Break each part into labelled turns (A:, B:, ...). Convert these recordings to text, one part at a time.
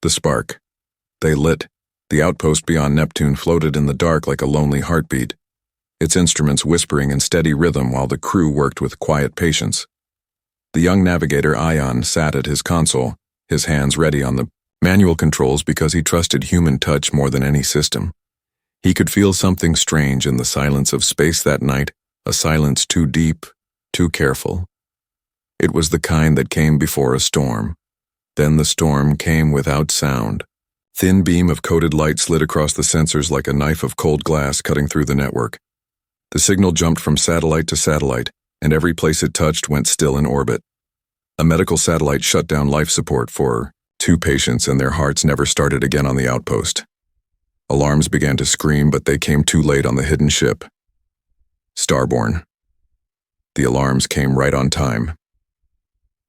A: The spark. They lit. The outpost beyond Neptune floated in the dark like a lonely heartbeat, its instruments whispering in steady rhythm while the crew worked with quiet patience. The young navigator Ion sat at his console, his hands ready on the manual controls because he trusted human touch more than any system. He could feel something strange in the silence of space that night, a silence too deep, too careful. It was the kind that came before a storm. Then the storm came without sound. Thin beam of coded light slid across the sensors like a knife of cold glass cutting through the network. The signal jumped from satellite to satellite, and every place it touched went still in orbit. A medical satellite shut down life support for 2 patients, and their hearts never started again on the outpost. Alarms began to scream, but they came too late on the hidden ship. Starborn. The alarms came right on time.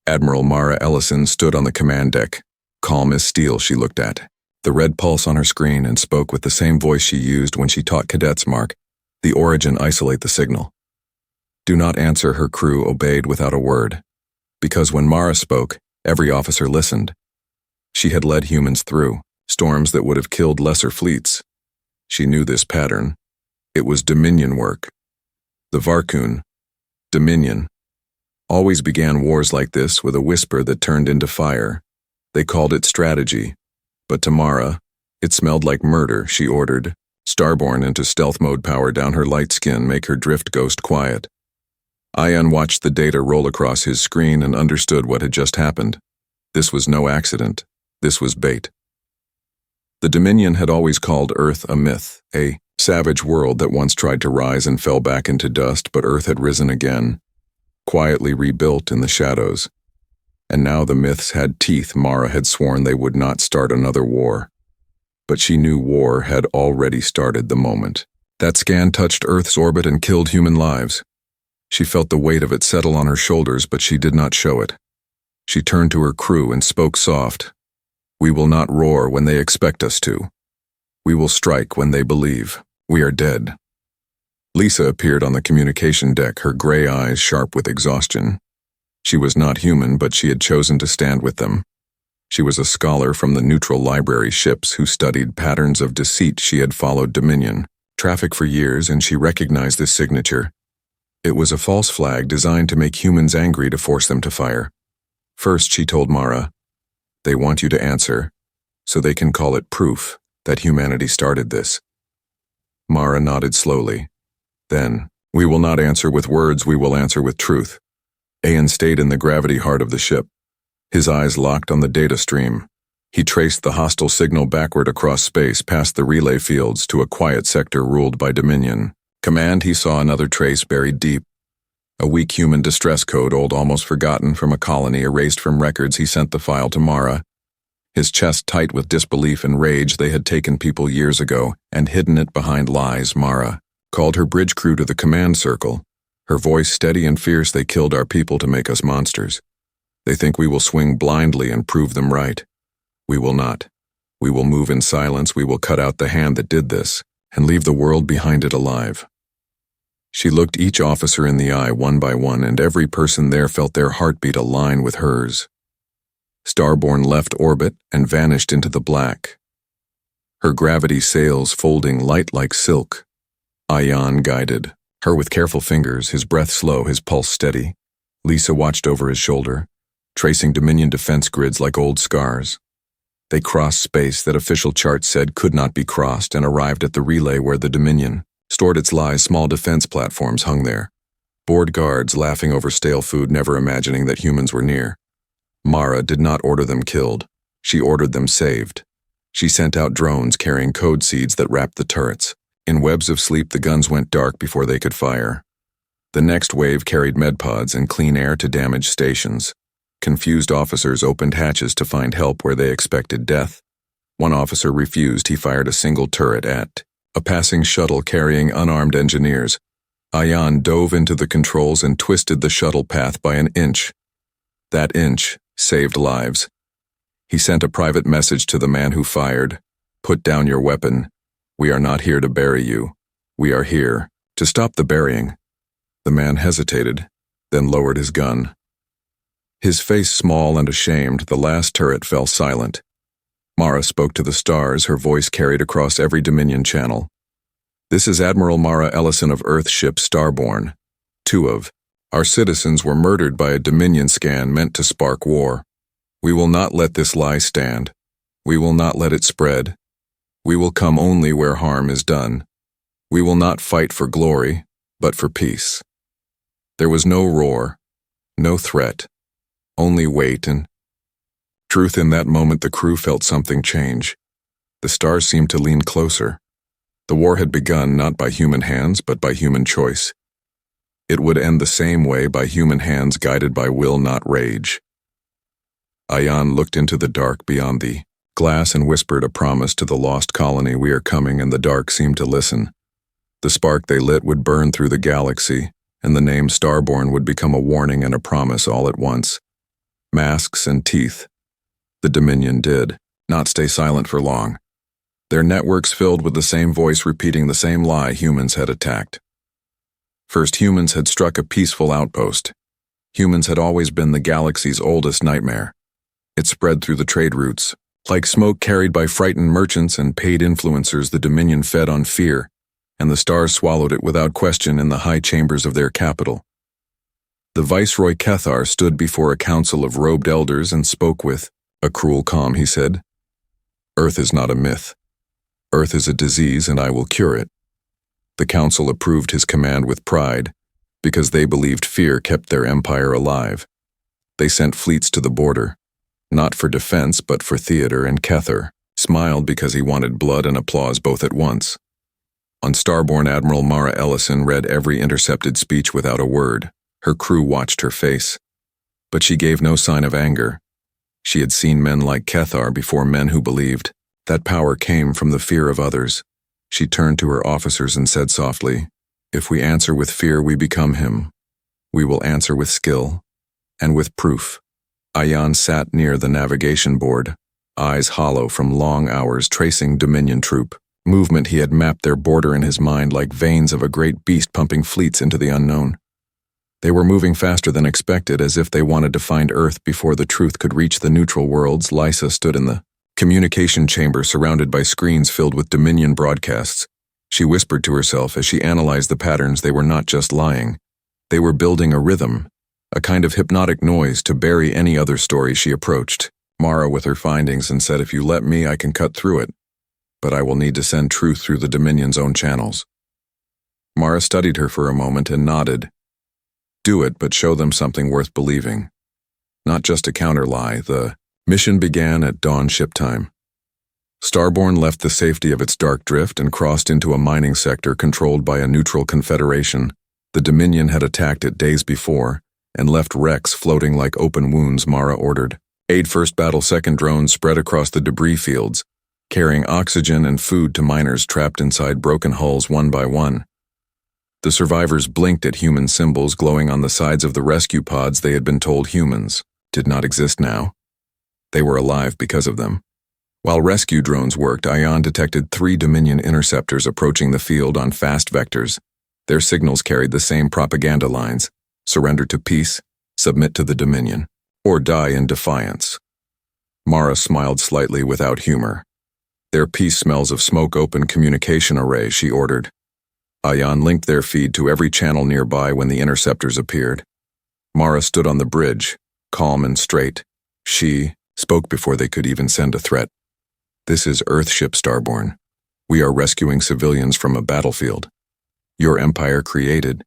A: Admiral Mara Ellison stood on the command deck. Calm as steel, she looked at the red pulse on her screen and spoke with the same voice she used when she taught cadets mark the origin isolate the signal. Do not answer. Her crew obeyed without a word. Because when Mara spoke, every officer listened. She had led humans through storms that would have killed lesser fleets. She knew this pattern. It was Dominion work. The Varkun, Dominion, always began wars like this with a whisper that turned into fire. They called it strategy. But to Mara, it smelled like murder. She ordered Starborn into stealth mode. Power down her light skin, make her drift ghost quiet. Ion watched the data roll across his screen and understood what had just happened. This was no accident. This was bait. The Dominion had always called Earth a myth, a savage world that once tried to rise and fell back into dust, but Earth had risen again, quietly rebuilt in the shadows. And now the myths had teeth. Mara had sworn they would not start another war. But she knew war had already started the moment that scan touched Earth's orbit and killed human lives. She felt the weight of it settle on her shoulders, but she did not show it. She turned to her crew and spoke soft. We will not roar when they expect us to. We will strike when they believe. We are dead. Lisa appeared on the communication deck, her gray eyes sharp with exhaustion. She was not human, but she had chosen to stand with them. She was a scholar from the neutral library ships who studied patterns of deceit. She had followed Dominion traffic for years, and she recognized this signature. It was a false flag designed to make humans angry to force them to fire. First, she told Mara, they want you to answer, so they can call it proof that humanity started this. Mara nodded slowly. Then, we will not answer with words, we will answer with truth. Ian stayed in the gravity heart of the ship. His eyes locked on the data stream. He traced the hostile signal backward across space past the relay fields to a quiet sector ruled by Dominion. Command, he saw another trace buried deep. A weak human distress code, old almost forgotten from a colony erased from records. He sent the file to Mara. His chest tight with disbelief and rage. They had taken people years ago and hidden it behind lies. Mara called her bridge crew to the command circle. Her voice steady and fierce. They killed our people to make us monsters. They think we will swing blindly and prove them right. We will not. We will move in silence. We will cut out the hand that did this and leave the world behind it alive. She looked each officer in the eye one by one, and every person there felt their heartbeat align with hers. Starborn left orbit and vanished into the black, her gravity sails folding light like silk. Ion guided her with careful fingers, his breath slow, his pulse steady. Lisa watched over his shoulder, tracing Dominion defense grids like old scars. They crossed space that official charts said could not be crossed and arrived at the relay where the Dominion stored its lies. Small defense platforms hung there. Bored guards laughing over stale food, never imagining that humans were near. Mara did not order them killed. She ordered them saved. She sent out drones carrying code seeds that wrapped the turrets. In webs of sleep, the guns went dark before they could fire. The next wave carried medpods and clean air to damaged stations. Confused officers opened hatches to find help where they expected death. One officer refused. He fired a single turret at a passing shuttle carrying unarmed engineers. Ion dove into the controls and twisted the shuttle path by an inch. That inch saved lives. He sent a private message to the man who fired. Put down your weapon. We are not here to bury you. We are here to stop the burying. The man hesitated, then lowered his gun. His face small and ashamed, the last turret fell silent. Mara spoke to the stars, her voice carried across every Dominion channel. "This is Admiral Mara Ellison of Earth ship Starborn. Our citizens were murdered by a Dominion scan meant to spark war. We will not let this lie stand. We will not let it spread. We will come only where harm is done. We will not fight for glory, but for peace." There was no roar, no threat, only wait and truth. In that moment, the crew felt something change. The stars seemed to lean closer. The war had begun not by human hands, but by human choice. It would end the same way, by human hands guided by will, not rage. Ayan looked into the dark beyond the glass and whispered a promise to the lost colony. "We are coming," and the dark seemed to listen. The spark they lit would burn through the galaxy, and the name Starborn would become a warning and a promise all at once. Masks and teeth. The Dominion did not stay silent for long. Their networks filled with the same voice repeating the same lie: humans had attacked. First, humans had struck a peaceful outpost. Humans had always been the galaxy's oldest nightmare. It spread through the trade routes. Like smoke carried by frightened merchants and paid influencers, the Dominion fed on fear, and the stars swallowed it without question in the high chambers of their capital. The Viceroy Kethar stood before a council of robed elders and spoke with a cruel calm. He said, "Earth is not a myth. Earth is a disease, and I will cure it." The council approved his command with pride, because they believed fear kept their empire alive. They sent fleets to the border, not for defense but for theater, and Kethar smiled because he wanted blood and applause both at once. On Starborn, Admiral Mara Ellison read every intercepted speech without a word. Her crew watched her face, but she gave no sign of anger. She had seen men like Kethar before, men who believed that power came from the fear of others. She turned to her officers and said softly, "If we answer with fear, we become him. We will answer with skill and with proof." Ayan sat near the navigation board, eyes hollow from long hours tracing Dominion troop movement. He had mapped their border in his mind like veins of a great beast pumping fleets into the unknown. They were moving faster than expected, as if they wanted to find Earth before the truth could reach the neutral worlds. Lysa stood in the communication chamber, surrounded by screens filled with Dominion broadcasts. She whispered to herself as she analyzed the patterns. They were not just lying. They were building a rhythm, a kind of hypnotic noise to bury any other story. She approached Mara with her findings and said, "If you let me, I can cut through it, but I will need to send truth through the Dominion's own channels." Mara studied her for a moment and nodded. "Do it, but show them something worth believing. Not just a counter-lie." The mission began at dawn ship time. Starborn left the safety of its dark drift and crossed into a mining sector controlled by a neutral confederation. The Dominion had attacked it days before and left wrecks floating like open wounds. Mara ordered aid first, battle second. Drones spread across the debris fields, carrying oxygen and food to miners trapped inside broken hulls one by one. The survivors blinked at human symbols glowing on the sides of the rescue pods. They had been told humans did not exist now. They were alive because of them. While rescue drones worked, Ayan detected 3 Dominion interceptors approaching the field on fast vectors. Their signals carried the same propaganda lines: surrender to peace, submit to the Dominion, or die in defiance. Mara smiled slightly without humor. "Their peace smells of smoke. Open communication array," she ordered. Ayan linked their feed to every channel nearby when the interceptors appeared. Mara stood on the bridge, calm and straight. She spoke before they could even send a threat. "This is Earthship Starborn. We are rescuing civilians from a battlefield. Your empire created.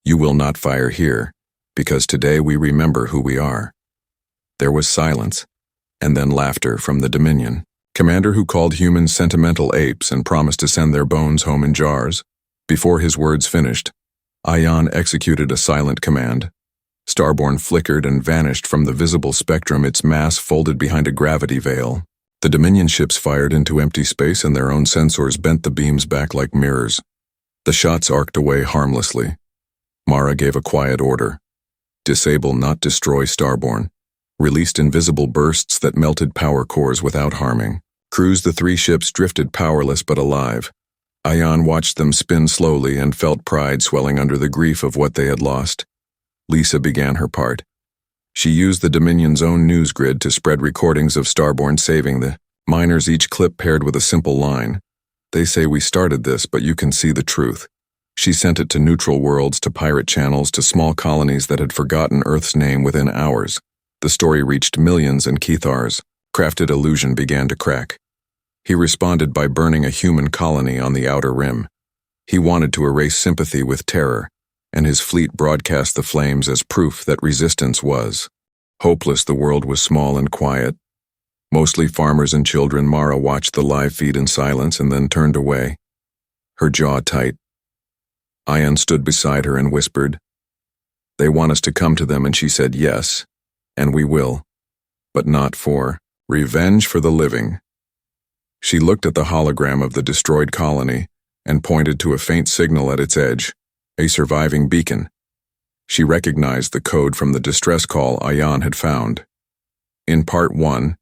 A: You will not fire here, because today we remember who we are." There was silence, and then laughter from the Dominion commander, who called humans sentimental apes and promised to send their bones home in jars. Before his words finished, Ayan executed a silent command. Starborn flickered and vanished from the visible spectrum, its mass folded behind a gravity veil. The Dominion ships fired into empty space, and their own sensors bent the beams back like mirrors. The shots arced away harmlessly. Mara gave a quiet order. "Disable, not destroy Starborn." Released invisible bursts that melted power cores without harming. Crews the 3 ships drifted powerless but alive. Ayan watched them spin slowly and felt pride swelling under the grief of what they had lost. Lisa began her part. She used the Dominion's own news grid to spread recordings of Starborn saving the Miners, each clip paired with a simple line. They say we started this, but you can see the truth. She sent it to neutral worlds, to pirate channels, to small colonies that had forgotten Earth's name within hours. The story reached millions, and Kethar's crafted illusion began to crack. He responded by burning a human colony on the outer rim. He wanted to erase sympathy with terror, and his fleet broadcast the flames as proof that resistance was hopeless. The world was small and quiet. Mostly farmers and children. Mara watched the live feed in silence and then turned away, her jaw tight. Ian stood beside her and whispered, "They want us to come to them," and she said, "Yes, and we will, but not for revenge for the living." She looked at the hologram of the destroyed colony and pointed to a faint signal at its edge, a surviving beacon. She recognized the code from the distress call Ian had found. In Part 1,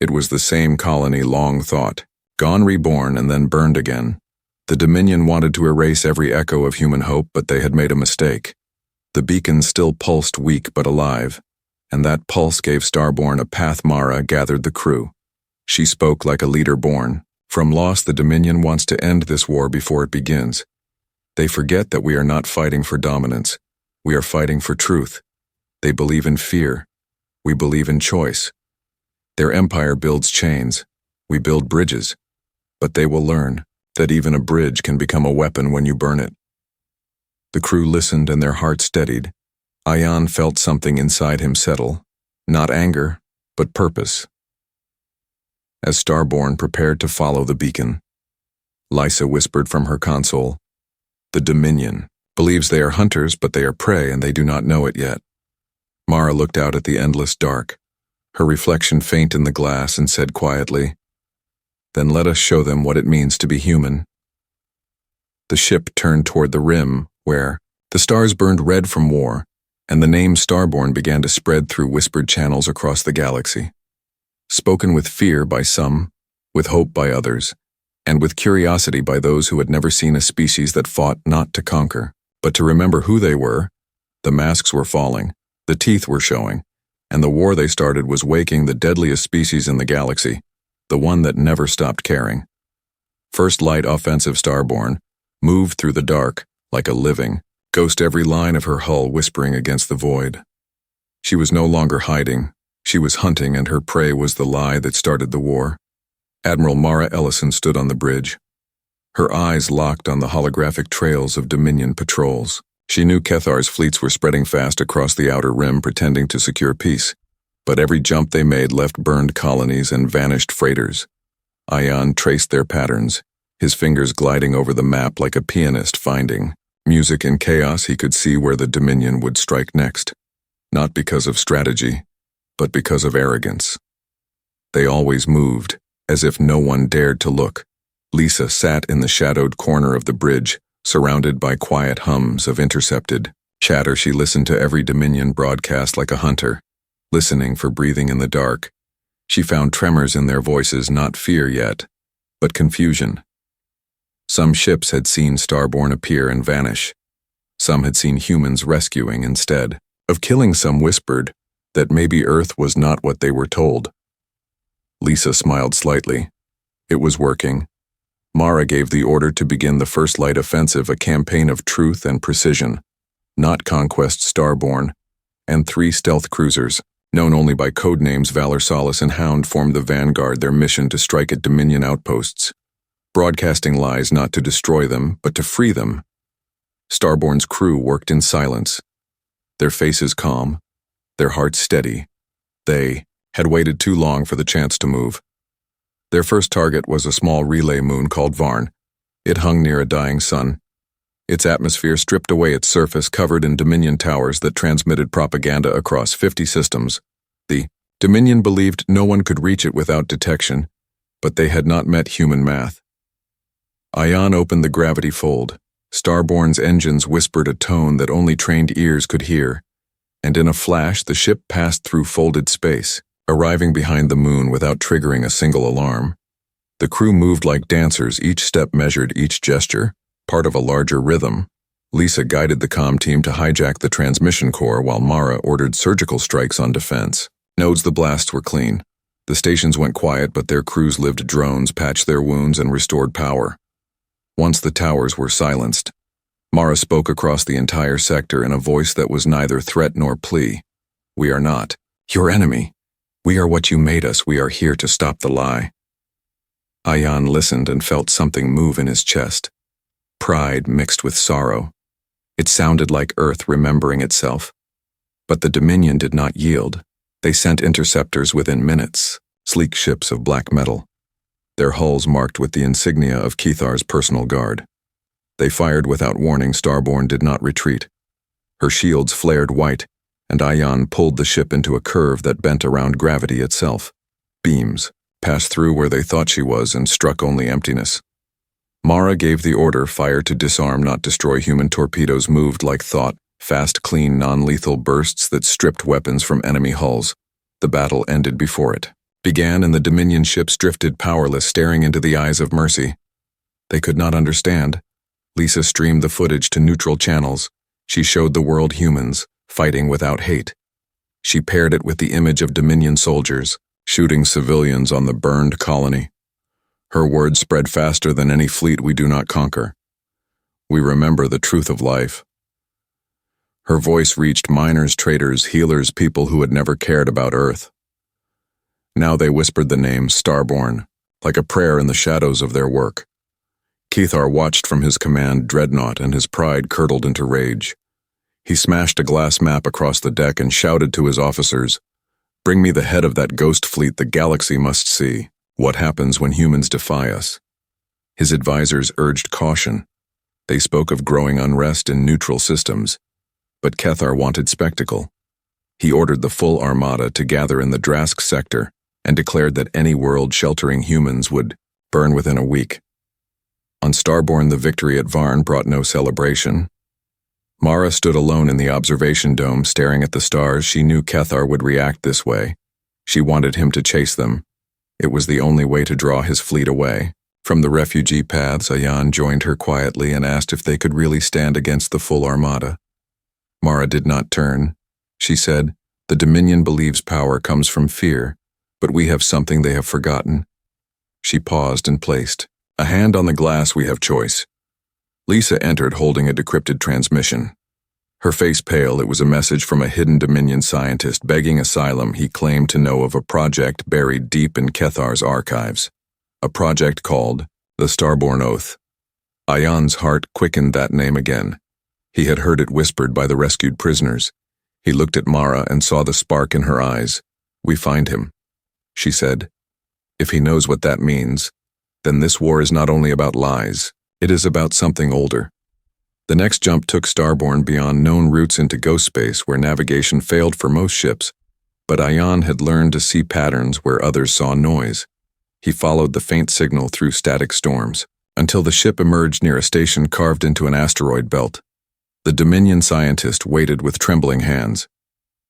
A: it was the same colony long thought, gone reborn and then burned again. The Dominion wanted to erase every echo of human hope, but they had made a mistake. The beacon still pulsed, weak but alive, and that pulse gave Starborn a path. Mara gathered the crew. She spoke like a leader born. From loss, the Dominion wants to end this war before it begins. They forget that we are not fighting for dominance. We are fighting for truth. They believe in fear. We believe in choice. Their empire builds chains. We build bridges. But they will learn that even a bridge can become a weapon when you burn it. The crew listened and their hearts steadied. Ian felt something inside him settle. Not anger, but purpose. As Starborn prepared to follow the beacon, Lysa whispered from her console, "The Dominion believes they are hunters, but they are prey, and they do not know it yet." Mara looked out at the endless dark, her reflection faint in the glass, and said quietly, "Then let us show them what it means to be human." The ship turned toward the rim, where the stars burned red from war, and the name Starborn began to spread through whispered channels across the galaxy. Spoken with fear by some, with hope by others, and with curiosity by those who had never seen a species that fought not to conquer, but to remember who they were. The masks were falling, the teeth were showing, and the war they started was waking the deadliest species in the galaxy, the one that never stopped caring. First light offensive Starborn moved through the dark like a living ghost, every line of her hull whispering against the void. She was no longer hiding. She was hunting, and her prey was the lie that started the war. Admiral Mara Ellison stood on the bridge, her eyes locked on the holographic trails of Dominion patrols. She knew Kethar's fleets were spreading fast across the outer rim, pretending to secure peace, but every jump they made left burned colonies and vanished freighters. Ian traced their patterns, his fingers gliding over the map like a pianist finding music in chaos. He could see where the Dominion would strike next, not because of strategy, but because of arrogance. They always moved, as if no one dared to look. Lysa sat in the shadowed corner of the bridge, surrounded by quiet hums of intercepted chatter. She listened to every Dominion broadcast like a hunter, listening for breathing in the dark. She found tremors in their voices, not fear yet, but confusion. Some ships had seen Starborn appear and vanish. Some had seen humans rescuing instead of killing. Some whispered that maybe Earth was not what they were told. Lysa smiled slightly. It was working. Mara gave the order to begin the first light offensive, a campaign of truth and precision, not conquest. Starborn and 3 stealth cruisers, known only by code names Valor, Solace, and Hound, formed the vanguard, their mission to strike at Dominion outposts, broadcasting lies not to destroy them, but to free them. Starborn's crew worked in silence, their faces calm, their hearts steady. They had waited too long for the chance to move. Their first target was a small relay moon called Varn. It hung near a dying sun. Its atmosphere stripped away, its surface covered in Dominion towers that transmitted propaganda across 50 systems. The Dominion believed no one could reach it without detection, but they had not met human math. Ian opened the gravity fold. Starborn's engines whispered a tone that only trained ears could hear, and in a flash the ship passed through folded space, arriving behind the moon without triggering a single alarm. The crew moved like dancers, each step measured, each gesture part of a larger rhythm. Lysa guided the comm team to hijack the transmission core, while Mara ordered surgical strikes on defense nodes. The blasts were clean. The stations went quiet, but their crews lived drones, patched their wounds, and restored power. Once the towers were silenced, Mara spoke across the entire sector in a voice that was neither threat nor plea. "We are not your enemy. We are what you made us. We are here to stop the lie." Ayan listened and felt something move in his chest. Pride mixed with sorrow. It sounded like Earth remembering itself. But the Dominion did not yield. They sent interceptors within minutes, sleek ships of black metal, their hulls marked with the insignia of Kethar's personal guard. They fired without warning. Starborn did not retreat. Her shields flared white, and Ayan pulled the ship into a curve that bent around gravity itself. Beams passed through where they thought she was and struck only emptiness. Mara gave the order, fire to disarm, not destroy. Human torpedoes moved like thought, fast, clean, non-lethal bursts that stripped weapons from enemy hulls. The battle ended before it began, and the Dominion ships drifted powerless, staring into the eyes of mercy. They could not understand. Lisa streamed the footage to neutral channels. She showed the world humans, fighting without hate. She paired it with the image of Dominion soldiers, shooting civilians on the burned colony. Her words spread faster than any fleet. "We do not conquer. We remember the truth of life." Her voice reached miners, traders, healers, people who had never cared about Earth. Now they whispered the name Starborn, like a prayer in the shadows of their work. Kethar watched from his command dreadnought, and his pride curdled into rage. He smashed a glass map across the deck and shouted to his officers, "Bring me the head of that ghost fleet. The galaxy must see what happens when humans defy us." His advisors urged caution. They spoke of growing unrest in neutral systems. But Kethar wanted spectacle. He ordered the full armada to gather in the Drask sector and declared that any world sheltering humans would burn within a week. On Starborn, the victory at Varn brought no celebration. Mara stood alone in the observation dome, staring at the stars. She knew Kethar would react this way. She wanted him to chase them. It was the only way to draw his fleet away. From the refugee paths, Ayan joined her quietly and asked if they could really stand against the full armada. Mara did not turn. She said, "The Dominion believes power comes from fear, but we have something they have forgotten." She paused and placed a hand on the glass. "We have choice." Lisa entered holding a decrypted transmission. Her face pale. It was a message from a hidden Dominion scientist begging asylum. He claimed to know of a project buried deep in Kethar's archives. A project called the Starborn Oath. Ayan's heart quickened that name again. He had heard it whispered by the rescued prisoners. He looked at Mara and saw the spark in her eyes. "We find him," she said. "If he knows what that means, then this war is not only about lies, it is about something older." The next jump took Starborn beyond known routes into ghost space, where navigation failed for most ships, but Ayan had learned to see patterns where others saw noise. He followed the faint signal through static storms, until the ship emerged near a station carved into an asteroid belt. The Dominion scientist waited with trembling hands.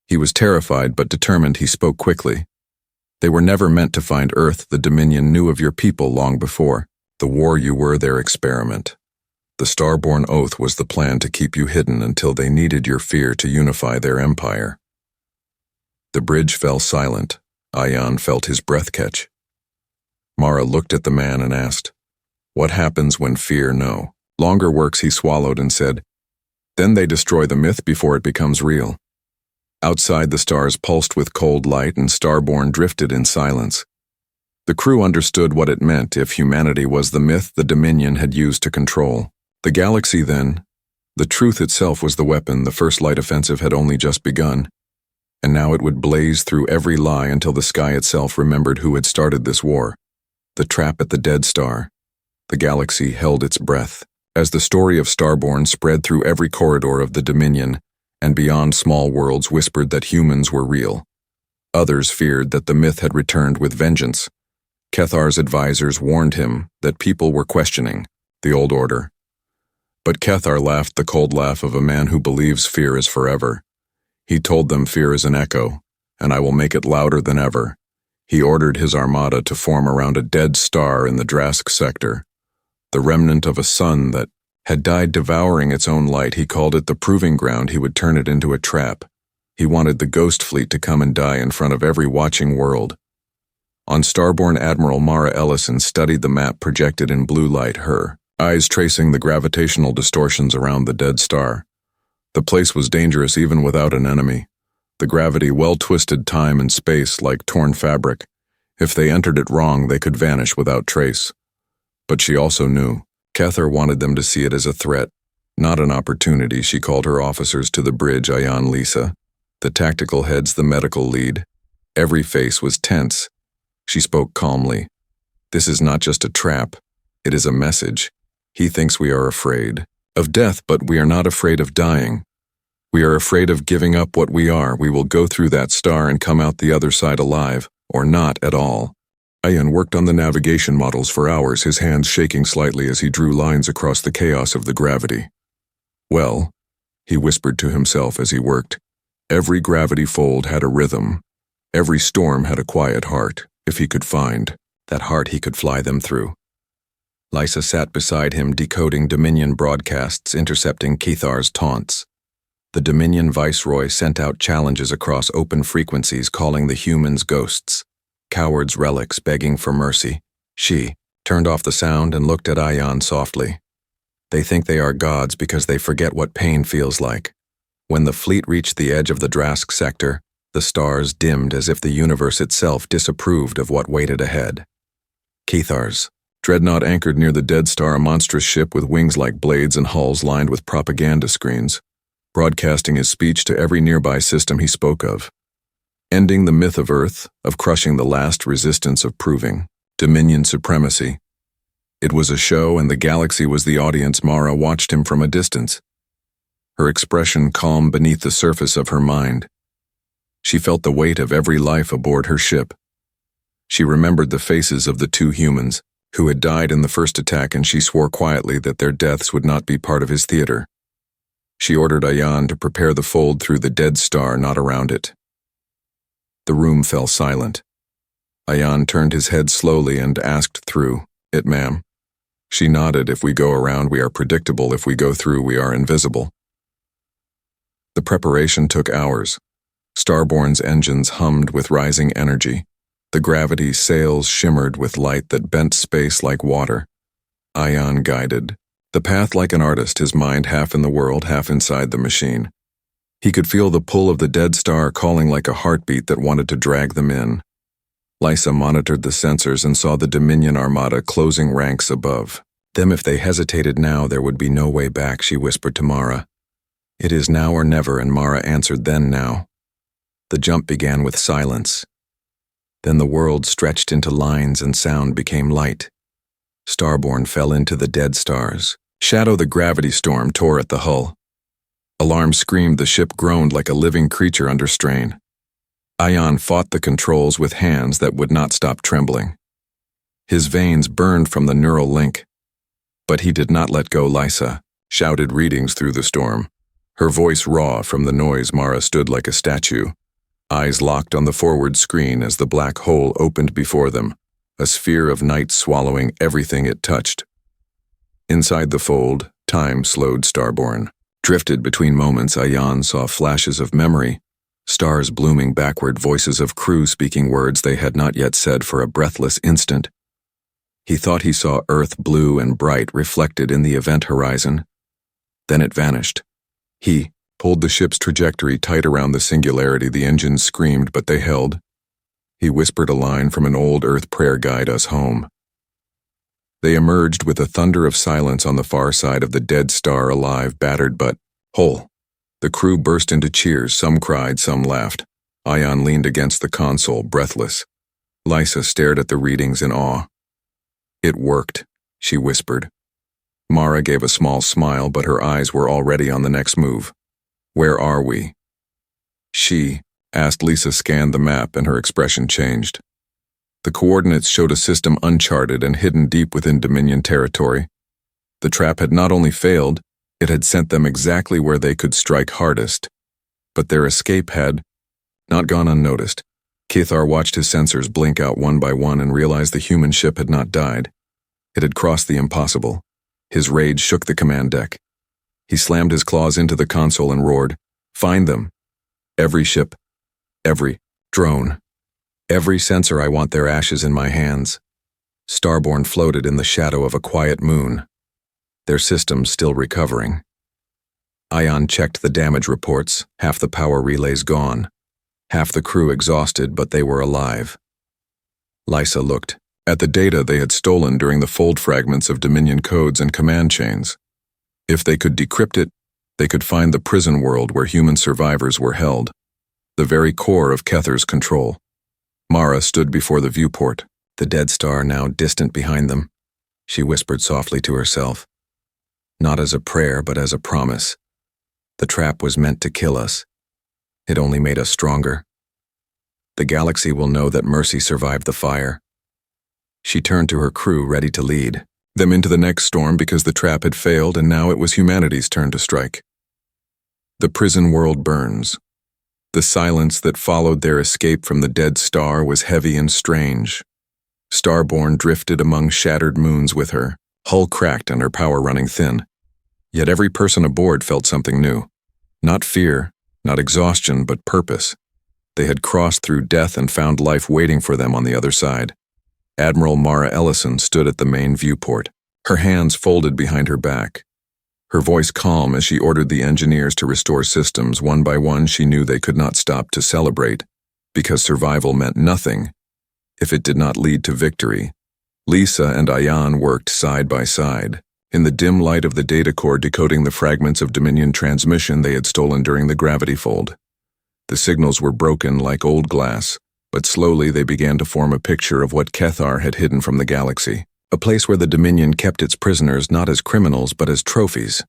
A: He was terrified but determined. He spoke quickly. "They were never meant to find Earth. The Dominion knew of your people long before. The war you were their experiment. The Starborn Oath was the plan to keep you hidden until they needed your fear to unify their empire." The bridge fell silent. Ayan felt his breath catch. Mara looked at the man and asked, "What happens when fear no longer works?" He swallowed and said, "Then they destroy the myth before it becomes real." Outside, the stars pulsed with cold light, and Starborn drifted in silence. The crew understood what it meant. If humanity was the myth the Dominion had used to control the galaxy, then the truth itself was the weapon. The first light offensive had only just begun, and now it would blaze through every lie until the sky itself remembered who had started this war. The trap at the dead star. The galaxy held its breath as the story of Starborn spread through every corridor of the Dominion, and beyond small worlds whispered that humans were real. Others feared that the myth had returned with vengeance. Kethar's advisors warned him that people were questioning the old order. But Kethar laughed the cold laugh of a man who believes fear is forever. He told them fear is an echo, and I will make it louder than ever. He ordered his armada to form around a dead star in the Drask sector, the remnant of a sun that had died devouring its own light. He called it the proving ground. He would turn it into a trap. He wanted the ghost fleet to come and die in front of every watching world. On Starborn, Admiral Mara Ellison studied the map projected in blue light, her eyes tracing the gravitational distortions around the dead star. The place was dangerous even without an enemy. The gravity well-twisted time and space like torn fabric. If they entered it wrong, they could vanish without trace. But she also knew. Cathar wanted them to see it as a threat, not an opportunity. She called her officers to the bridge, Ayan, Lisa, the tactical heads, the medical lead. Every face was tense. She spoke calmly. This is not just a trap. It is a message. He thinks we are afraid of death, but we are not afraid of dying. We are afraid of giving up what we are. We will go through that star and come out the other side alive, or not at all. Ayan worked on the navigation models for hours, his hands shaking slightly as he drew lines across the chaos of the gravity. Well, he whispered to himself as he worked, every gravity fold had a rhythm. Every storm had a quiet heart. If he could find that heart, he could fly them through. Lysa sat beside him, decoding Dominion broadcasts, intercepting Cathar's taunts. The Dominion viceroy sent out challenges across open frequencies, calling the humans ghosts, cowards, relics, begging for mercy. She turned off the sound and looked at Ayan softly. They think they are gods because they forget what pain feels like. When the fleet reached the edge of the Drask sector, the stars dimmed as if the universe itself disapproved of what waited ahead. Cathar's dreadnought anchored near the dead star, a monstrous ship with wings like blades and hulls lined with propaganda screens, broadcasting his speech to every nearby system he spoke of. Ending the myth of Earth, of crushing the last resistance, of proving Dominion supremacy. It was a show, and the galaxy was the audience. Mara watched him from a distance, her expression calm beneath the surface of her mind. She felt the weight of every life aboard her ship. She remembered the faces of the two humans who had died in the first attack, and she swore quietly that their deaths would not be part of his theater. She ordered Ayan to prepare the fold through the dead star, not around it. The room fell silent. Ayan turned his head slowly and asked, "Through it, ma'am?" She nodded. "If we go around, we are predictable. If we go through, we are invisible." The preparation took hours. Starborn's engines hummed with rising energy. The gravity sails shimmered with light that bent space like water. Ayan guided the path like an artist, his mind half in the world, half inside the machine. He could feel the pull of the dead star calling like a heartbeat that wanted to drag them in. Lysa monitored the sensors and saw the Dominion armada closing ranks above them. If they hesitated now, there would be no way back, she whispered to Mara. It is now or never, and Mara answered, then now. The jump began with silence. Then the world stretched into lines and sound became light. Starborn fell into the dead stars. Shadow, the gravity storm, tore at the hull. Alarm screamed, the ship groaned like a living creature under strain. Ayan fought the controls with hands that would not stop trembling. His veins burned from the neural link. But he did not let go. Lysa shouted readings through the storm, her voice raw from the noise. Mara stood like a statue, eyes locked on the forward screen as the black hole opened before them, a sphere of night swallowing everything it touched. Inside the fold, time slowed. Starborn drifted between moments. Ayan saw flashes of memory, stars blooming backward, voices of crew speaking words they had not yet said for a breathless instant. He thought he saw Earth blue and bright reflected in the event horizon. Then it vanished. He pulled the ship's trajectory tight around the singularity. The engines screamed, but they held. He whispered a line from an old Earth prayer, "Guide us home." They emerged with a thunder of silence on the far side of the dead star, alive, battered, but whole. The crew burst into cheers. Some cried, some laughed. Ayan leaned against the console, breathless. Lysa stared at the readings in awe. "It worked," she whispered. Mara gave a small smile, but her eyes were already on the next move. "Where are we?" She asked. Lisa scanned the map and her expression changed. The coordinates showed a system uncharted and hidden deep within Dominion territory. The trap had not only failed, it had sent them exactly where they could strike hardest. But their escape had not gone unnoticed. Cathar watched his sensors blink out one by one and realized the human ship had not died. It had crossed the impossible. His rage shook the command deck. He slammed his claws into the console and roared, "Find them! Every ship, every drone." Every sensor I want their ashes in my hands. Starborn floated in the shadow of a quiet moon, their systems still recovering. Ion checked the damage reports, half the power relays gone, half the crew exhausted, but they were alive. Lysa looked at the data they had stolen during the fold fragments of Dominion codes and command chains. If they could decrypt it, they could find the prison world where human survivors were held, the very core of Kether's control. Mara stood before the viewport, the dead star now distant behind them. She whispered softly to herself, not as a prayer but as a promise. The trap was meant to kill us. It only made us stronger. The galaxy will know that Mercy survived the fire. She turned to her crew, ready to lead them into the next storm because the trap had failed and now it was humanity's turn to strike. The prison world burns. The silence that followed their escape from the dead star was heavy and strange. Starborn drifted among shattered moons with her, hull cracked and her power running thin. Yet every person aboard felt something new. Not fear, not exhaustion, but purpose. They had crossed through death and found life waiting for them on the other side. Admiral Mara Ellison stood at the main viewport, her hands folded behind her back. Her voice calm as she ordered the engineers to restore systems. One by one, she knew they could not stop to celebrate, because survival meant nothing if it did not lead to victory. Lysa and Ion worked side by side, in the dim light of the data core decoding the fragments of Dominion transmission they had stolen during the gravity fold. The signals were broken like old glass, but slowly they began to form a picture of what Kether had hidden from the galaxy. A place where the Dominion kept its prisoners not as criminals but as trophies.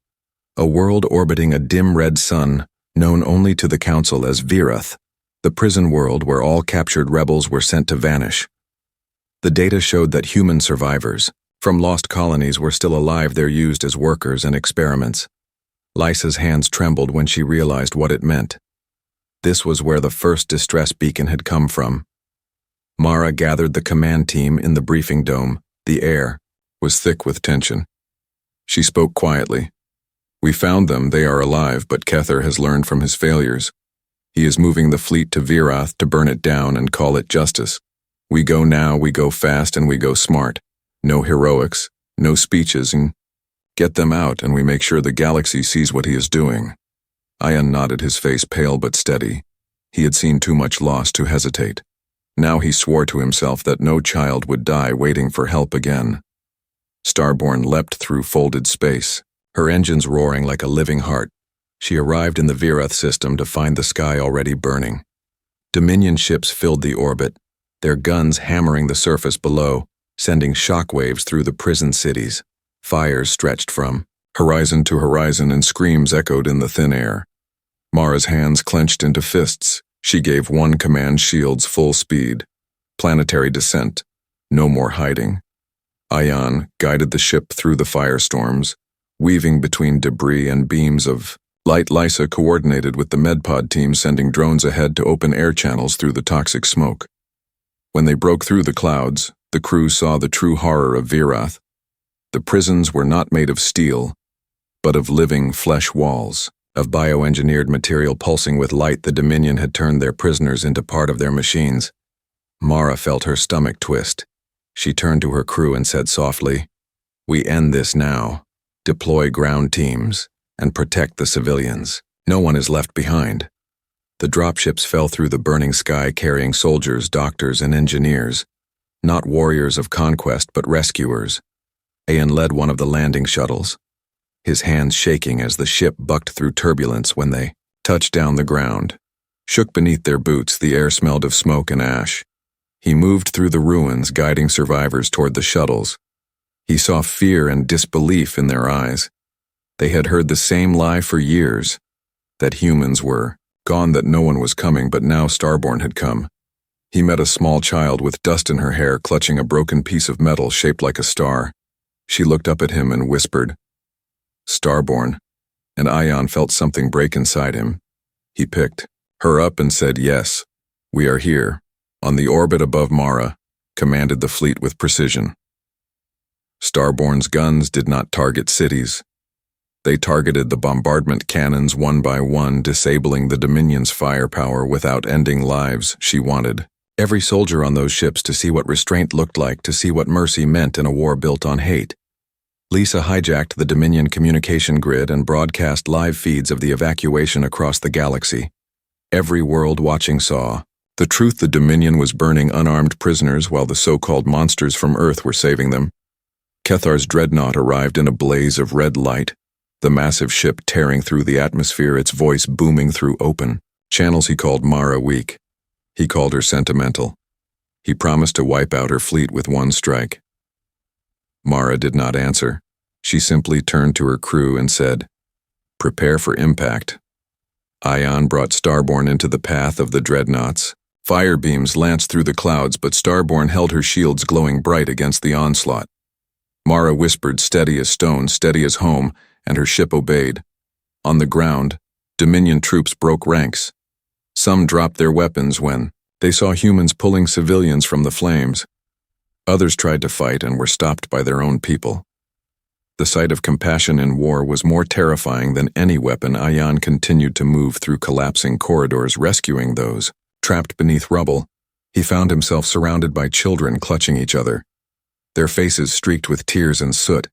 A: A world orbiting a dim red sun, known only to the Council as Virath, the prison world where all captured rebels were sent to vanish. The data showed that human survivors from lost colonies were still alive there, used as workers and experiments. Lysa's hands trembled when she realized what it meant. This was where the first distress beacon had come from. Mara gathered the command team in the briefing dome. The air was thick with tension. She spoke quietly. We found them, they are alive, but Kether has learned from his failures. He is moving the fleet to Virath to burn it down and call it justice. We go now, we go fast, and we go smart. No heroics, no speeches, and get them out and we make sure the galaxy sees what he is doing. Ion nodded, his face pale but steady. He had seen too much loss to hesitate. Now he swore to himself that no child would die waiting for help again. Starborn leapt through folded space, her engines roaring like a living heart. She arrived in the Virath system to find the sky already burning. Dominion ships filled the orbit, their guns hammering the surface below, sending shockwaves through the prison cities. Fires stretched from horizon to horizon and screams echoed in the thin air. Mara's hands clenched into fists. She gave one command: shields full speed. Planetary descent. No more hiding. Ion guided the ship through the firestorms, weaving between debris and beams of light. Lysa coordinated with the medpod team, sending drones ahead to open air channels through the toxic smoke. When they broke through the clouds, the crew saw the true horror of Virath. The prisons were not made of steel, but of living flesh walls, of bioengineered material pulsing with light. The Dominion had turned their prisoners into part of their machines. Mara felt her stomach twist. She turned to her crew and said softly, "We end this now. Deploy ground teams and protect the civilians. No one is left behind." The dropships fell through the burning sky carrying soldiers, doctors, and engineers. Not warriors of conquest, but rescuers. Ion led one of the landing shuttles, his hands shaking as the ship bucked through turbulence. When they touched down, the ground shook beneath their boots. The air smelled of smoke and ash. He moved through the ruins, guiding survivors toward the shuttles. He saw fear and disbelief in their eyes. They had heard the same lie for years, that humans were gone, that no one was coming, but now Starborn had come. He met a small child with dust in her hair, clutching a broken piece of metal shaped like a star. She looked up at him and whispered, "Starborn," and Ion felt something break inside him. He picked her up and said, "Yes, we are here." On the orbit above Mara, commanded the fleet with precision. Starborn's guns did not target cities. They targeted the bombardment cannons one by one, disabling the Dominion's firepower without ending lives. She wanted Every soldier on those ships to see what restraint looked like, to see what mercy meant in a war built on hate. Lisa hijacked the Dominion communication grid and broadcast live feeds of the evacuation across the galaxy. Every world watching saw the truth: the Dominion was burning unarmed prisoners while the so-called monsters from Earth were saving them. Kethar's dreadnought arrived in a blaze of red light, the massive ship tearing through the atmosphere, its voice booming through open channels. He called Mara weak. He called her sentimental. He promised to wipe out her fleet with one strike. Mara did not answer. She simply turned to her crew and said, "Prepare for impact." Ion brought Starborn into the path of the dreadnoughts. Fire beams lanced through the clouds, but Starborn held her shields glowing bright against the onslaught. Mara whispered, "Steady as stone, steady as home," and her ship obeyed. On the ground, Dominion troops broke ranks. Some dropped their weapons when they saw humans pulling civilians from the flames. Others tried to fight and were stopped by their own people. The sight of compassion in war was more terrifying than any weapon. Ion continued to move through collapsing corridors, rescuing those trapped beneath rubble. He found himself surrounded by children clutching each other, their faces streaked with tears and soot.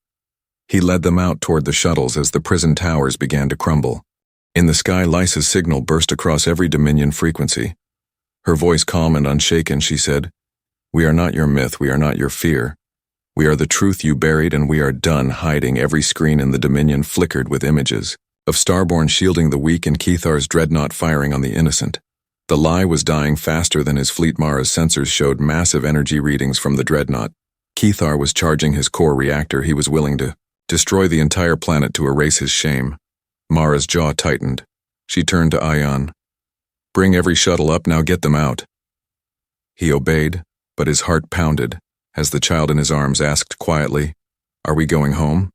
A: He led them out toward the shuttles as the prison towers began to crumble. In the sky, Lysa's signal burst across every Dominion frequency. Her voice calm and unshaken, she said, "We are not your myth, we are not your fear. We are the truth you buried, and we are done hiding." Every screen in the Dominion flickered with images of Starborn shielding the weak and Kethar's dreadnought firing on the innocent. The lie was dying faster than his fleet. Mara's sensors showed massive energy readings from the dreadnought. Kethar was charging his core reactor. He was willing to destroy the entire planet to erase his shame. Mara's jaw tightened. She turned to Ion. "Bring every shuttle up, now get them out." He obeyed, but his heart pounded as the child in his arms asked quietly, "Are we going home?"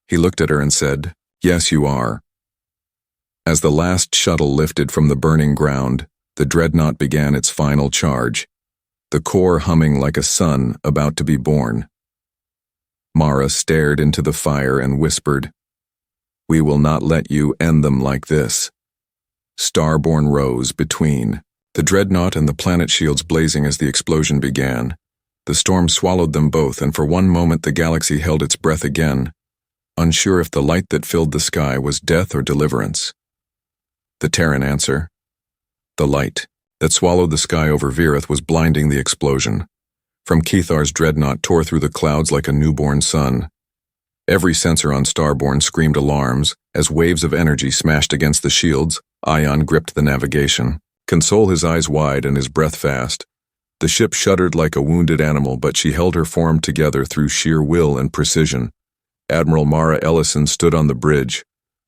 A: He looked at her and said, "Yes, you are." As the last shuttle lifted from the burning ground, the dreadnought began its final charge, the core humming like a sun about to be born. Mara stared into the fire and whispered, "We will not let you end them like this." Starborn rose between the dreadnought and the planet shields, blazing as the explosion began. The storm swallowed them both, and for one moment the galaxy held its breath again, unsure if the light that filled the sky was death or deliverance. The Terran answer. The light that swallowed the sky over Virith was blinding the explosion. From Kethar's dreadnought tore through the clouds like a newborn sun. Every sensor on Starborn screamed alarms as waves of energy smashed against the shields. Ion gripped the navigation, Console, his eyes wide and his breath fast. The ship shuddered like a wounded animal, but she held her form together through sheer will and precision. Admiral Mara Ellison stood on the bridge,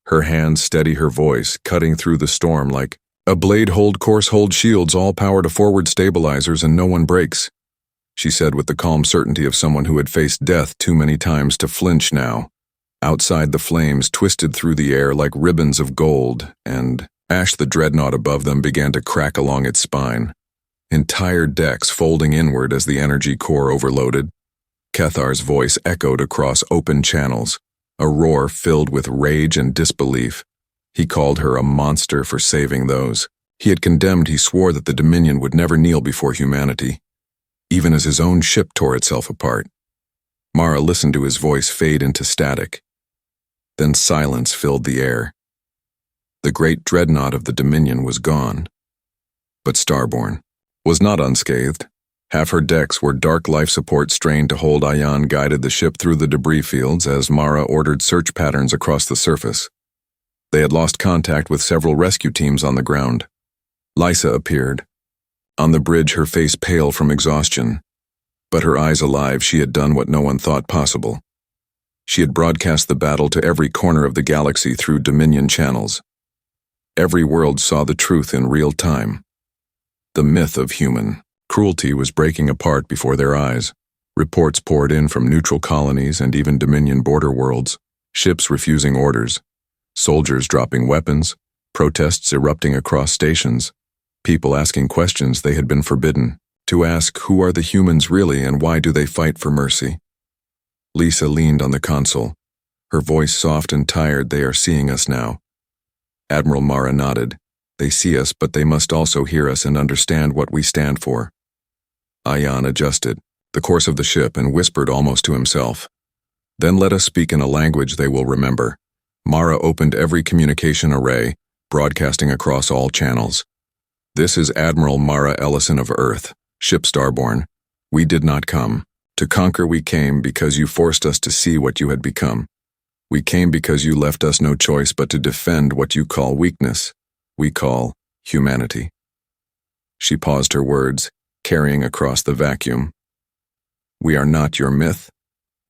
A: her hands steady, her voice cutting through the storm like a blade. "Hold course, hold shields, all power to forward stabilizers, and no one breaks," she said with the calm certainty of someone who had faced death too many times to flinch now. Outside, the flames twisted through the air like ribbons of gold, and ash, the dreadnought above them, began to crack along its spine, entire decks folding inward as the energy core overloaded. Kethar's voice echoed across open channels, a roar filled with rage and disbelief. He called her a monster for saving those he had condemned. He swore that the Dominion would never kneel before humanity, even as his own ship tore itself apart. Mara listened to his voice fade into static. Then silence filled the air. The great dreadnought of the Dominion was gone. But Starborn was not unscathed. Half her decks were dark life support strained to hold. Ion guided the ship through the debris fields as Mara ordered search patterns across the surface. They had lost contact with several rescue teams on the ground. Lysa appeared. On the bridge, her face pale from exhaustion, but her eyes alive. She had done what no one thought possible. She had broadcast the battle to every corner of the galaxy through Dominion channels. Every world saw the truth in real time. The myth of human cruelty was breaking apart before their eyes. Reports poured in from neutral colonies and even Dominion border worlds, ships refusing orders, soldiers dropping weapons, protests erupting across stations, people asking questions they had been forbidden to ask. Who are the humans really, and why do they fight for mercy? Lisa leaned on the console, her voice soft and tired. "They are seeing us now." Admiral Mara nodded. They see us, but they must also hear us and understand what we stand for. Ayan adjusted the course of the ship and whispered almost to himself. Then let us speak in a language they will remember. Mara opened every communication array, broadcasting across all channels. This is Admiral Mara Ellison of Earth, ship Starborn. We did not come. To conquer we came because you forced us to see what you had become. We came because you left us no choice but to defend what you call weakness. We call humanity. She paused her words, carrying across the vacuum. We are not your myth.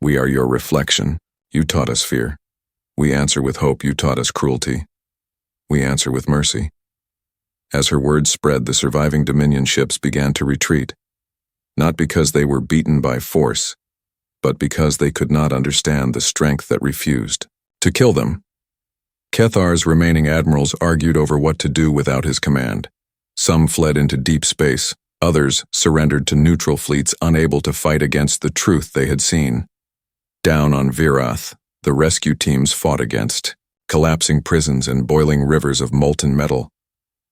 A: We are your reflection. You taught us fear. We answer with hope. You taught us cruelty. We answer with mercy. As her words spread, the surviving Dominion ships began to retreat. Not because they were beaten by force, but because they could not understand the strength that refused to kill them. Kethar's remaining admirals argued over what to do without his command. Some fled into deep space, others surrendered to neutral fleets unable to fight against the truth they had seen. Down on Virath, the rescue teams fought against collapsing prisons and boiling rivers of molten metal.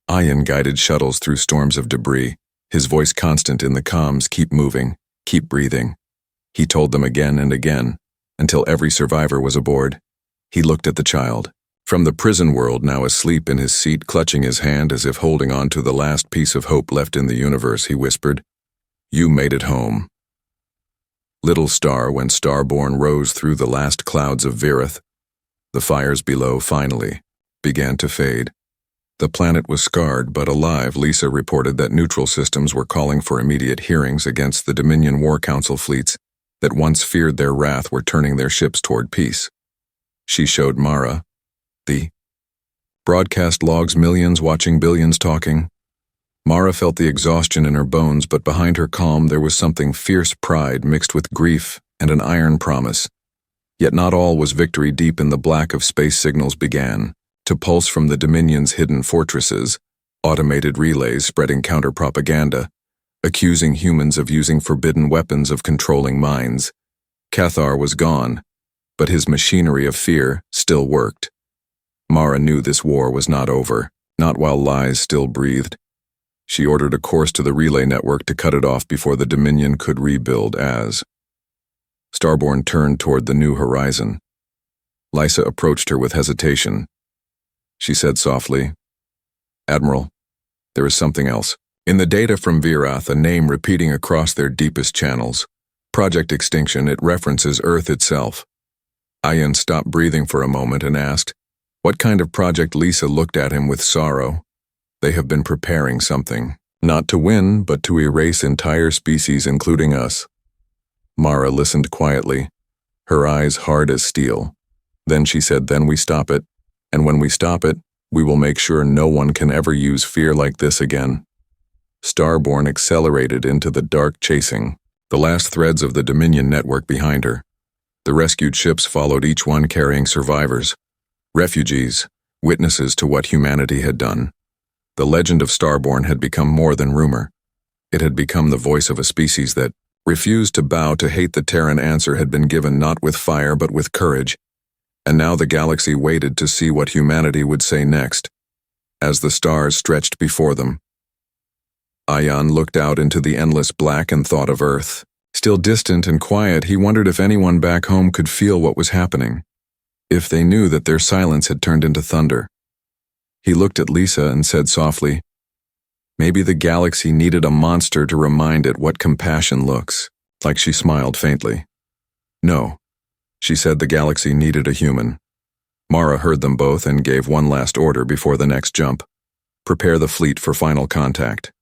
A: Ayan guided shuttles through storms of debris, his voice constant in the comms, keep moving, keep breathing. He told them again and again, until every survivor was aboard. He looked at the child. From the prison world, now asleep in his seat, clutching his hand as if holding on to the last piece of hope left in the universe, he whispered, "You made it home." Little star, when Starborn rose through the last clouds of Virath, the fires below finally began to fade. The planet was scarred but alive. Lisa reported that neutral systems were calling for immediate hearings against the Dominion War Council fleets that once feared their wrath were turning their ships toward peace. She showed Mara the broadcast logs, millions watching, billions talking. Mara felt the exhaustion in her bones, but behind her calm there was something fierce pride mixed with grief and an iron promise. Yet not all was victory. Deep in the black of space, signals began to pulse from the Dominion's hidden fortresses, automated relays spreading counter-propaganda, accusing humans of using forbidden weapons, of controlling minds. Cathar was gone, but his machinery of fear still worked. Mara knew this war was not over, not while lies still breathed. She ordered a course to the relay network to cut it off before the Dominion could rebuild. As Starborn turned toward the new horizon, Lysa approached her with hesitation. She said softly, "Admiral, there is something else." In the data from Virath, a name repeating across their deepest channels. Project Extinction. It references Earth itself. Ayan stopped breathing for a moment and asked, "What kind of project?" Lisa looked at him with sorrow. "They have been preparing something. Not to win, but to erase entire species, including us." Mara listened quietly, her eyes hard as steel. Then she said, "Then we stop it. And when we stop it, we will make sure no one can ever use fear like this again." Starborn accelerated into the dark, chasing the last threads of the Dominion network behind her. The rescued ships followed, each one carrying survivors, refugees, witnesses to what humanity had done. The legend of Starborn had become more than rumor. It had become the voice of a species that refused to bow to hate. The Terran answer had been given not with fire but with courage. And now the galaxy waited to see what humanity would say next. As the stars stretched before them, Ayan looked out into the endless black and thought of Earth. Still distant and quiet, he wondered if anyone back home could feel what was happening, if they knew that their silence had turned into thunder. He looked at Lisa and said softly, "Maybe the galaxy needed a monster to remind it what compassion looks like." She smiled faintly. "No," she said, "the galaxy needed a human." Mara heard them both and gave one last order before the next jump. "Prepare the fleet for final contact.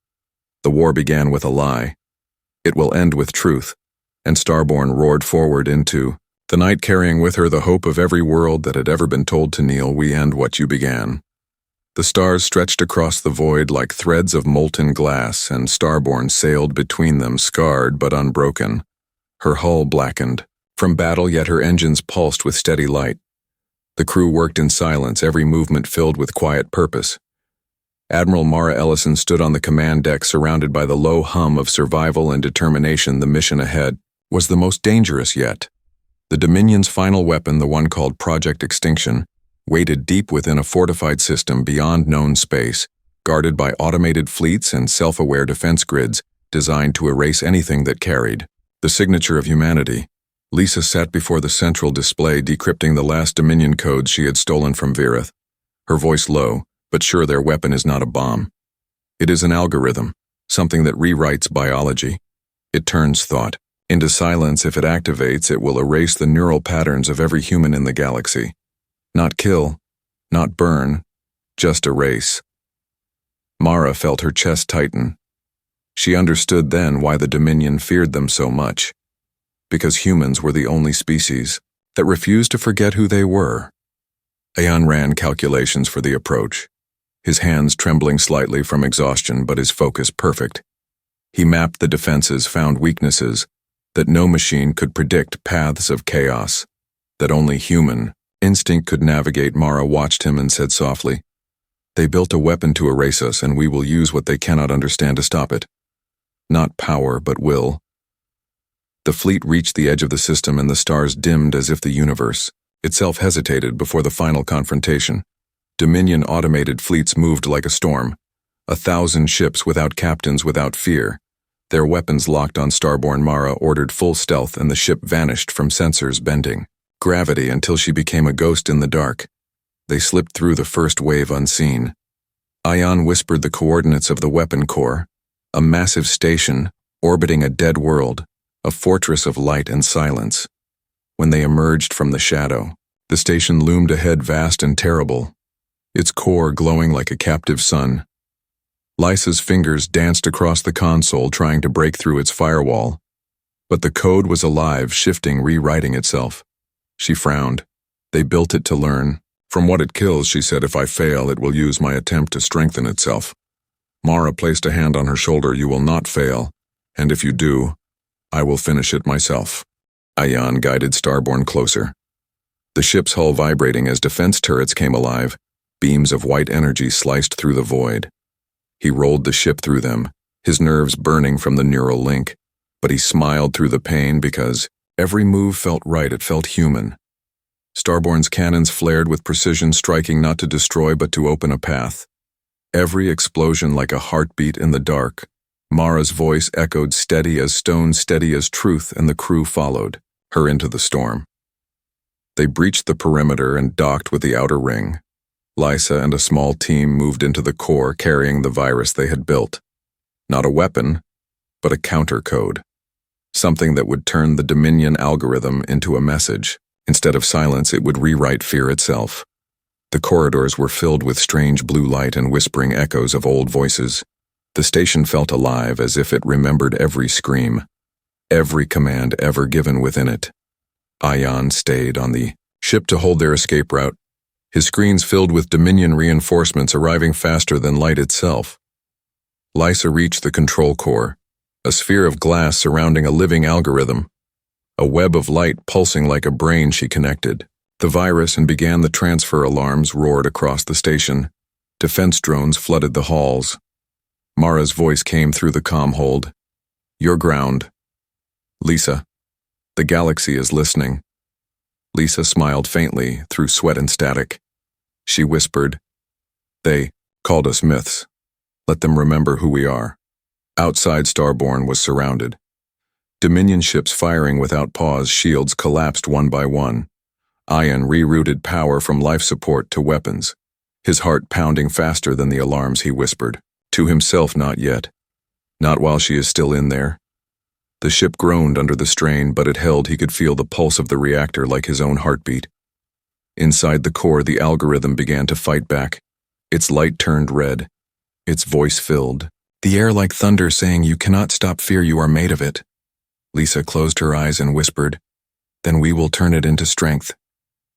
A: The war began with a lie. It will end with truth." And Starborn roared forward into the night, carrying with her the hope of every world that had ever been told to kneel. "We end what you began." The stars stretched across the void like threads of molten glass, and Starborn sailed between them, scarred but unbroken. Her hull blackened from battle, yet her engines pulsed with steady light. The crew worked in silence, every movement filled with quiet purpose. Admiral Mara Ellison stood on the command deck, surrounded by the low hum of survival and determination. The mission ahead was the most dangerous yet. The Dominion's final weapon, the one called Project Extinction, waited deep within a fortified system beyond known space, guarded by automated fleets and self-aware defense grids designed to erase anything that carried the signature of humanity. Lisa sat before the central display decrypting the last Dominion codes she had stolen from Virith, her voice low, but sure their weapon is not a bomb. It is an algorithm, something that rewrites biology. It turns thought into silence. If it activates, it will erase the neural patterns of every human in the galaxy. Not kill, not burn, just erase. Mara felt her chest tighten. She understood then why the Dominion feared them so much. Because humans were the only species that refused to forget who they were. Aeon ran calculations for the approach, his hands trembling slightly from exhaustion but his focus perfect. He mapped the defenses, found weaknesses, that no machine could predict, paths of chaos, that only human instinct could navigate. Mara watched him and said softly, "They built a weapon to erase us, and we will use what they cannot understand to stop it. Not power, but will." The fleet reached the edge of the system and the stars dimmed as if the universe itself hesitated before the final confrontation. Dominion automated fleets moved like a storm. 1,000 ships without captains, without fear. Their weapons locked on Starborn. Mara ordered full stealth and the ship vanished from sensors bending gravity until she became a ghost in the dark. They slipped through the first wave unseen. Aeon whispered the coordinates of the weapon core, a massive station orbiting a dead world, a fortress of light and silence. When they emerged from the shadow, the station loomed ahead, vast and terrible, its core glowing like a captive sun. Lysa's fingers danced across the console trying to break through its firewall, but the code was alive, shifting, rewriting itself. She frowned. They built it to learn. "From what it kills," she said, "if I fail, it will use my attempt to strengthen itself." Mara placed a hand on her shoulder. "You will not fail, and if you do, I will finish it myself." Aeon guided Starborn closer. The ship's hull vibrating as defense turrets came alive, beams of white energy sliced through the void. He rolled the ship through them, his nerves burning from the neural link, but he smiled through the pain because every move felt right, it felt human. Starborn's cannons flared with precision, striking not to destroy but to open a path. Every explosion like a heartbeat in the dark. Mara's voice echoed, steady as stone, steady as truth, and the crew followed her into the storm. They breached the perimeter and docked with the outer ring. Lysa and a small team moved into the core carrying the virus they had built. Not a weapon, but a counter code. Something that would turn the Dominion algorithm into a message. Instead of silence, it would rewrite fear itself. The corridors were filled with strange blue light and whispering echoes of old voices. The station felt alive, as if it remembered every scream, every command ever given within it. Aeon stayed on the ship to hold their escape route, his screens filled with Dominion reinforcements arriving faster than light itself. Lysa reached the control core, a sphere of glass surrounding a living algorithm. A web of light pulsing like a brain. She connected the virus and began the transfer. Alarms roared across the station. Defense drones flooded the halls. Mara's voice came through the comm hold. "Your ground. Lisa, the galaxy is listening." Lisa smiled faintly through sweat and static. She whispered, "They called us myths. Let them remember who we are." Outside, Starborn was surrounded. Dominion ships firing without pause, shields collapsed one by one. Aeon rerouted power from life support to weapons, his heart pounding faster than the alarms. He whispered, to himself, "Not yet. Not while she is still in there." The ship groaned under the strain, but it held. He could feel the pulse of the reactor like his own heartbeat. Inside the core, the algorithm began to fight back. Its light turned red. Its voice filled the air like thunder, saying, "You cannot stop fear, you are made of it." Lisa closed her eyes and whispered, "Then we will turn it into strength."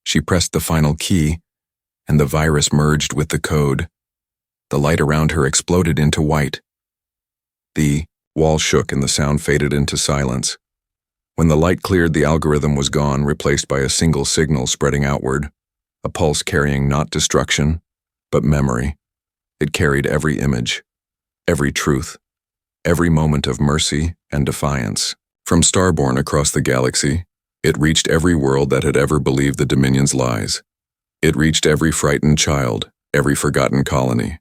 A: She pressed the final key, and the virus merged with the code. The light around her exploded into white. The wall shook and the sound faded into silence. When the light cleared, the algorithm was gone, replaced by a single signal spreading outward, a pulse carrying not destruction, but memory. It carried every image, every truth, every moment of mercy and defiance. From Starborn across the galaxy, it reached every world that had ever believed the Dominion's lies. It reached every frightened child, every forgotten colony.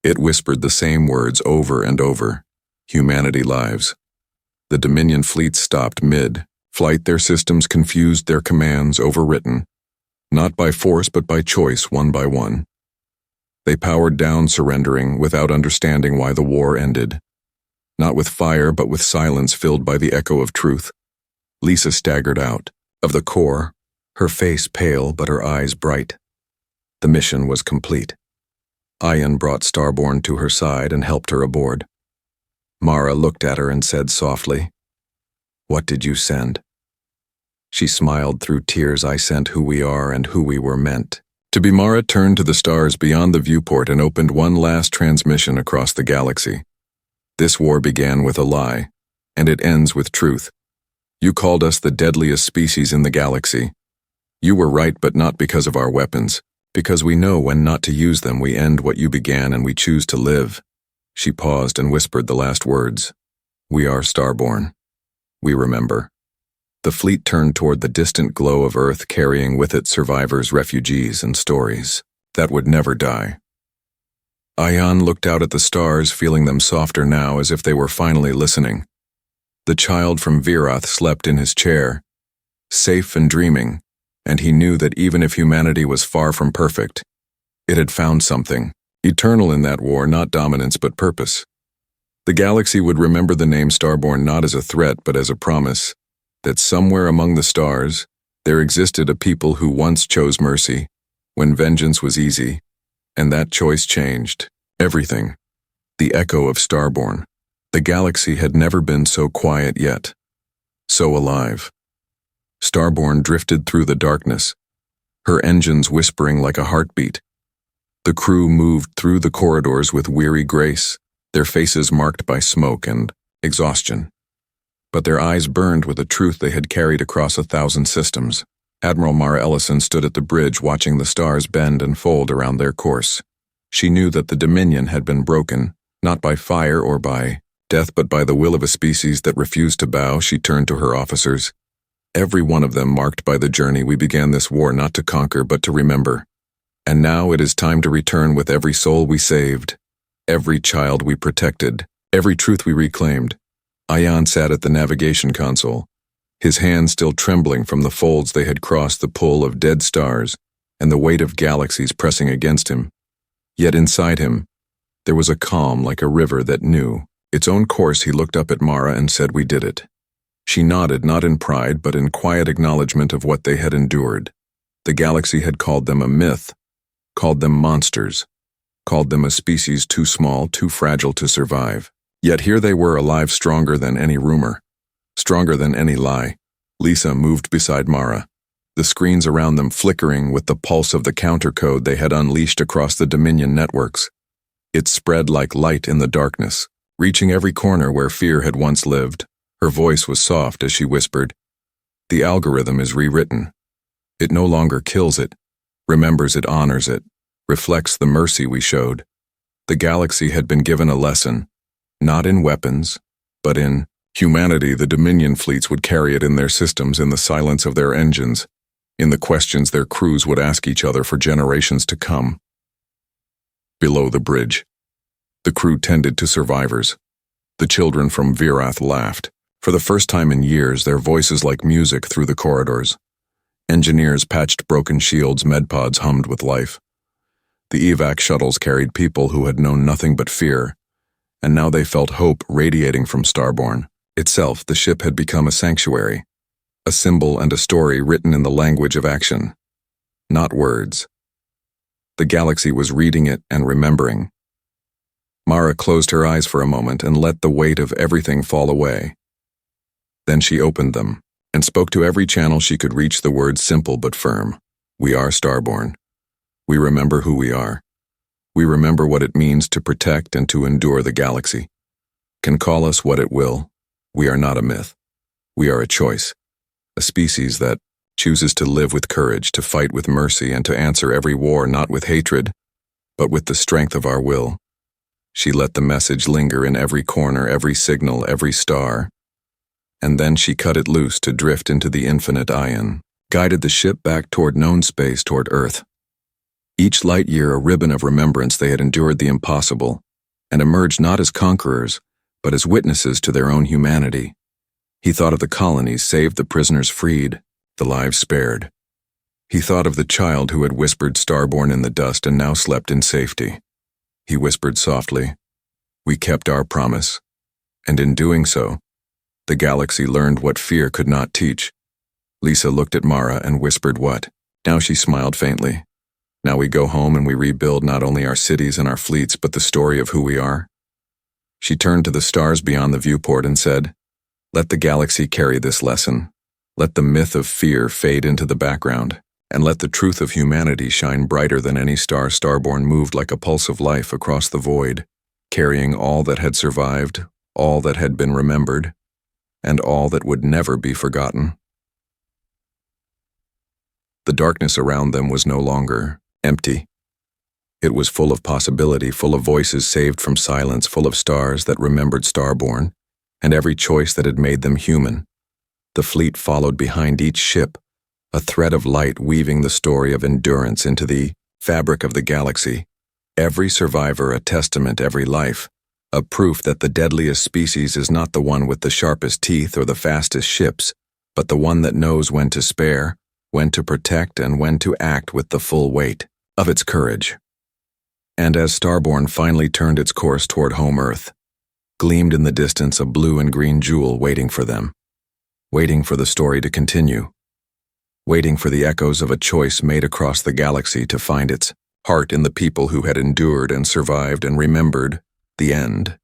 A: It whispered the same words over and over. Humanity lives. The Dominion fleet stopped mid-flight, their systems confused, their commands overwritten. Not by force but by choice, one by one. They powered down, surrendering, without understanding why the war ended. Not with fire but with silence filled by the echo of truth. Lisa staggered out of the core, her face pale but her eyes bright. The mission was complete. Ian brought Starborn to her side and helped her aboard. Mara looked at her and said softly, "What did you send?" She smiled through tears. "I sent who we are and who we were meant to be." Mara turned to the stars beyond the viewport and opened one last transmission across the galaxy. "This war began with a lie, and it ends with truth. You called us the deadliest species in the galaxy. You were right, but not because of our weapons. Because we know when not to use them. We end what you began and we choose to live." She paused and whispered the last words. "We are Starborn. We remember." The fleet turned toward the distant glow of Earth, carrying with it survivors, refugees, and stories that would never die. Ian looked out at the stars, feeling them softer now, as if they were finally listening. The child from Virath slept in his chair, safe and dreaming, and he knew that even if humanity was far from perfect, it had found something eternal in that war, not dominance but purpose. The galaxy would remember the name Starborn not as a threat but as a promise, that somewhere among the stars there existed a people who once chose mercy when vengeance was easy, and that choice changed everything. The echo of Starborn. The galaxy had never been so quiet yet, so alive. Starborn drifted through the darkness, her engines whispering like a heartbeat. The crew moved through the corridors with weary grace, their faces marked by smoke and exhaustion. But their eyes burned with a truth they had carried across 1,000 systems. Admiral Mara Ellison stood at the bridge watching the stars bend and fold around their course. She knew that the Dominion had been broken, not by fire or by death but by the will of a species that refused to bow. She turned to her officers, every one of them marked by the journey. "We began this war not to conquer but to remember. And now it is time to return with every soul we saved, every child we protected, every truth we reclaimed." Ian sat at the navigation console, his hands still trembling from the folds they had crossed the pull of dead stars and the weight of galaxies pressing against him. Yet inside him, there was a calm like a river that knew its own course. He looked up at Mara and said, "We did it." She nodded, not in pride but in quiet acknowledgement of what they had endured. The galaxy had called them a myth, called them monsters, called them a species too small, too fragile to survive. Yet here they were, alive, stronger than any rumor, stronger than any lie. Lisa moved beside Mara, the screens around them flickering with the pulse of the countercode they had unleashed across the Dominion networks. It spread like light in the darkness, reaching every corner where fear had once lived. Her voice was soft as she whispered, "The algorithm is rewritten. It no longer kills it, remembers it, honors it, reflects the mercy we showed." The galaxy had been given a lesson, not in weapons, but in humanity. The Dominion fleets would carry it in their systems, in the silence of their engines, in the questions their crews would ask each other for generations to come. Below the bridge, the crew tended to survivors. The children from Virath laughed. For the first time in years, their voices like music through the corridors. Engineers patched broken shields, medpods hummed with life. The evac shuttles carried people who had known nothing but fear, and now they felt hope radiating from Starborn itself. The ship had become a sanctuary, a symbol and a story written in the language of action, not words. The galaxy was reading it and remembering. Mara closed her eyes for a moment and let the weight of everything fall away. Then she opened them and spoke to every channel she could reach, the words simple but firm. "We are Starborn. We remember who we are. We remember what it means to protect and to endure. The galaxy can call us what it will. We are not a myth. We are a choice, a species that chooses to live with courage, to fight with mercy, and to answer every war not with hatred, but with the strength of our will." She let the message linger in every corner, every signal, every star. And then she cut it loose to drift into the infinite. Ion guided the ship back toward known space, toward Earth. Each light year a ribbon of remembrance they had endured the impossible, and emerged not as conquerors, but as witnesses to their own humanity. He thought of the colonies saved, the prisoners freed, the lives spared. He thought of the child who had whispered Starborn in the dust and now slept in safety. He whispered softly, "We kept our promise." And in doing so, the galaxy learned what fear could not teach. Lisa looked at Mara and whispered what? Now she smiled faintly. Now we go home and we rebuild not only our cities and our fleets, but the story of who we are. She turned to the stars beyond the viewport and said, "Let the galaxy carry this lesson. Let the myth of fear fade into the background, and let the truth of humanity shine brighter than any star." Starborn moved like a pulse of life across the void, carrying all that had survived, all that had been remembered, and all that would never be forgotten. The darkness around them was no longer empty. It was full of possibility, full of voices saved from silence, full of stars that remembered Starborn, and every choice that had made them human. The fleet followed behind each ship, a thread of light weaving the story of endurance into the fabric of the galaxy. Every survivor a testament, every life a proof that the deadliest species is not the one with the sharpest teeth or the fastest ships, but the one that knows when to spare, when to protect, and when to act with the full weight of its courage. And as Starborn finally turned its course toward home Earth, gleamed in the distance a blue and green jewel waiting for them, waiting for the story to continue, waiting for the echoes of a choice made across the galaxy to find its heart in the people who had endured and survived and remembered the end.